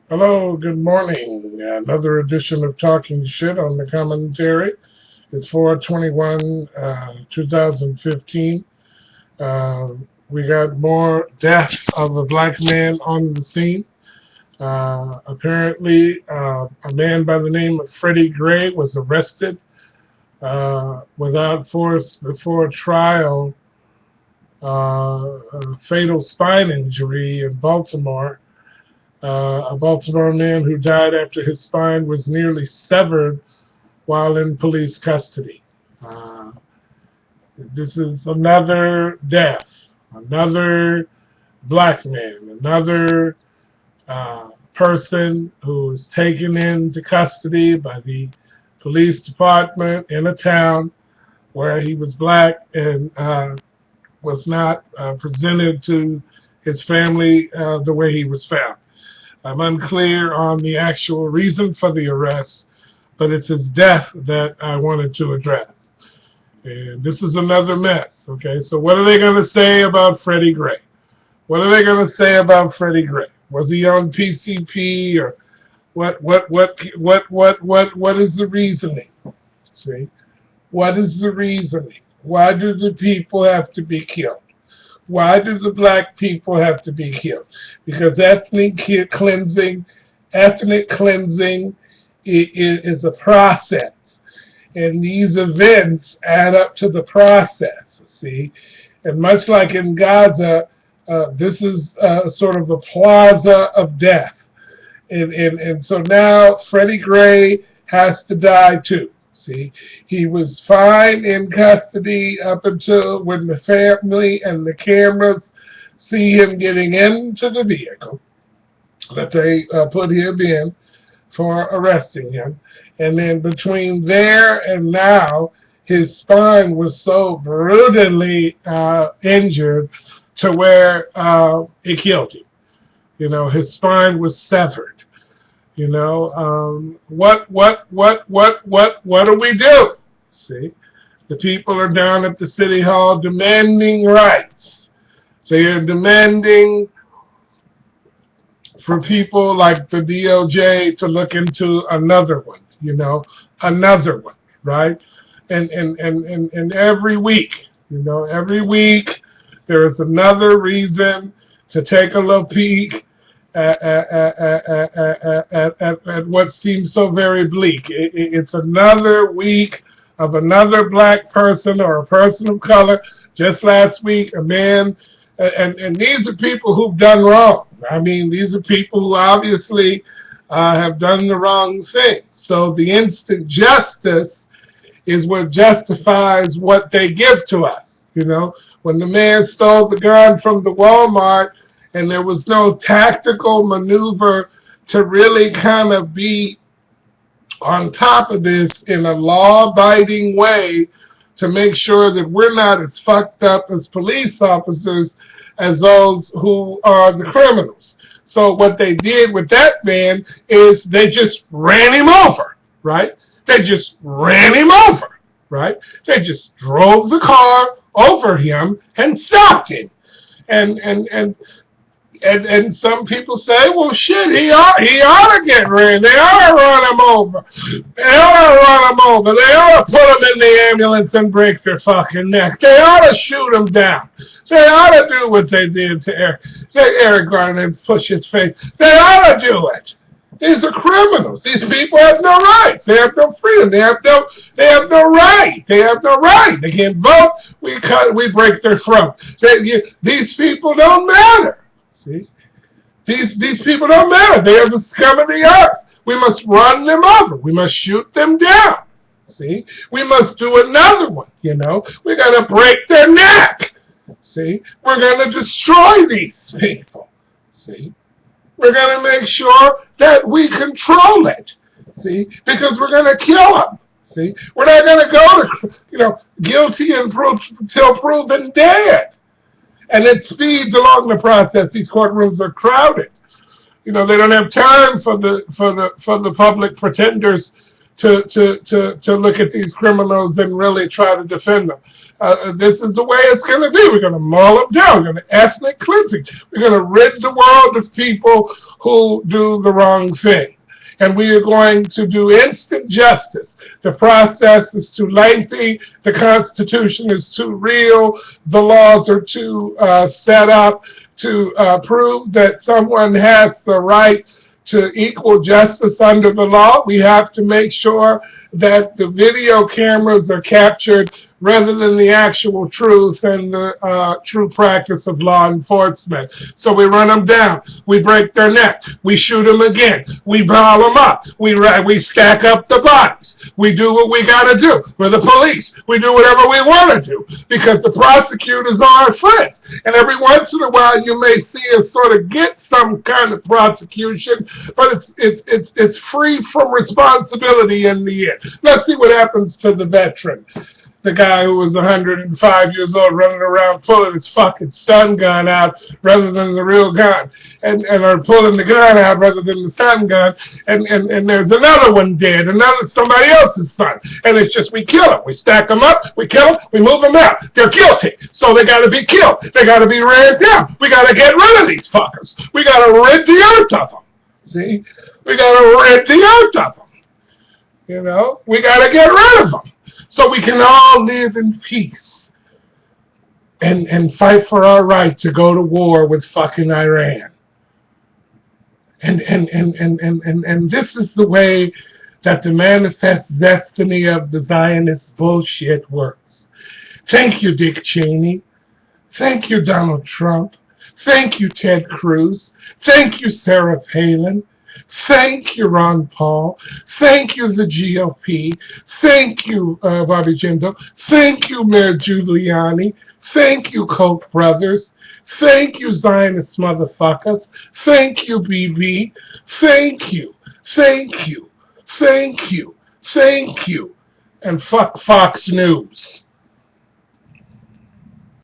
Hello, good morning. Another edition of Talking Shit on the commentary. It's 4/21, 2015. Uh, we got more death of a black man on the scene. Apparently, a man by the name of Freddie Gray was arrested without force before trial, a fatal spine injury in Baltimore. A Baltimore man who died after his spine was nearly severed while in police custody. Uh, this is another death, another black man, another person who was taken into custody by the police department in a town where he was black and was not presented to his family the way he was found. I'm unclear on the actual reason for the arrest, but it's his death that I wanted to address. And this is another mess, okay? So what are they going to say about Freddie Gray? What are they going to say about Freddie Gray? Was he on PCP or what is the reasoning? See? What is the reasoning? Why do the people have to be killed? Why do the black people have to be killed? Because ethnic cleansing is a process. And these events add up to the process, see? And much like in Gaza, this is sort of a plaza of death. And so now Freddie Gray has to die too. See, he was fine in custody up until when the family and the cameras see him getting into the vehicle that they put him in for arresting him. And then between there and now, his spine was so brutally injured to where it killed him. You know, his spine was severed. You know, what do we do? See, the people are down at the city hall demanding rights. They are demanding for people like the DOJ to look into another one, you know, another one, right? And every week, you know, every week there is another reason to take a little peek at what seems so very bleak. It's another week of another black person or a person of color. Just last week, a man, and these are people who've done wrong. I mean, these are people who obviously have done the wrong thing. So the instant justice is what justifies what they give to us. You know, when the man stole the gun from the Walmart, and there was no tactical maneuver to really kind of be on top of this in a law-abiding way to make sure that we're not as fucked up as police officers as those who are the criminals. So what they did with that man is they just ran him over, right? They just ran him over, right? They just drove the car over him and stopped him. And some people say, well, shit, he ought to get ran. They ought to run him over. They ought to run him over. They ought to put him in the ambulance and break their fucking neck. They ought to shoot him down. They ought to do what they did to Eric Garner and push his face. They ought to do it. These are criminals. These people have no rights. They have no freedom. They have no right. They have no right. They can't vote. We break their throat. These people don't matter. See? These people don't matter. They are the scum of the earth. We must run them over. We must shoot them down. See? We must do another one, you know. We got to break their neck. See? We're going to destroy these people. See? We're going to make sure that we control it. See? Because we're going to kill them. See? We're not going to go to, you know, guilty until proven dead. And it speeds along the process. These courtrooms are crowded. You know, they don't have time for the public pretenders to look at these criminals and really try to defend them. This is the way it's going to be. We're going to mull them down. We're going to ethnic cleansing. We're going to rid the world of people who do the wrong thing. And we are going to do instant justice. The process is too lengthy. The Constitution is too real. The laws are too set up to prove that someone has the right to equal justice under the law. We have to make sure that the video cameras are captured rather than the actual truth and the true practice of law enforcement. So we run them down. We break their neck. We shoot them again. We blow them up. We stack up the bodies. We do what we got to do. We're the police. We do whatever we want to do because the prosecutors are our friends. And every once in a while you may see us sort of get some kind of prosecution, but it's free from responsibility in the end. Let's see what happens to the veteran. The guy who was 105 years old running around pulling his fucking stun gun out rather than the real gun, or pulling the gun out rather than the stun gun, and there's another one dead, somebody else's son, and it's just we kill them, we stack them up, we kill them, we move them out. They're guilty, so they got to be killed. They got to be ran down. We got to get rid of these fuckers. We got to rid the earth of them. See, we got to rid the earth of them. You know, we got to get rid of them. So we can all live in peace and fight for our right to go to war with fucking Iran. And this is the way that the manifest destiny of the Zionist bullshit works. Thank you, Dick Cheney. Thank you, Donald Trump. Thank you, Ted Cruz. Thank you, Sarah Palin. Thank you, Ron Paul. Thank you, the GOP. Thank you, Bobby Jindal. Thank you, Mayor Giuliani. Thank you, Koch brothers. Thank you, Zionist motherfuckers. Thank you, BB. Thank you. Thank you. Thank you. Thank you. And fuck Fox News.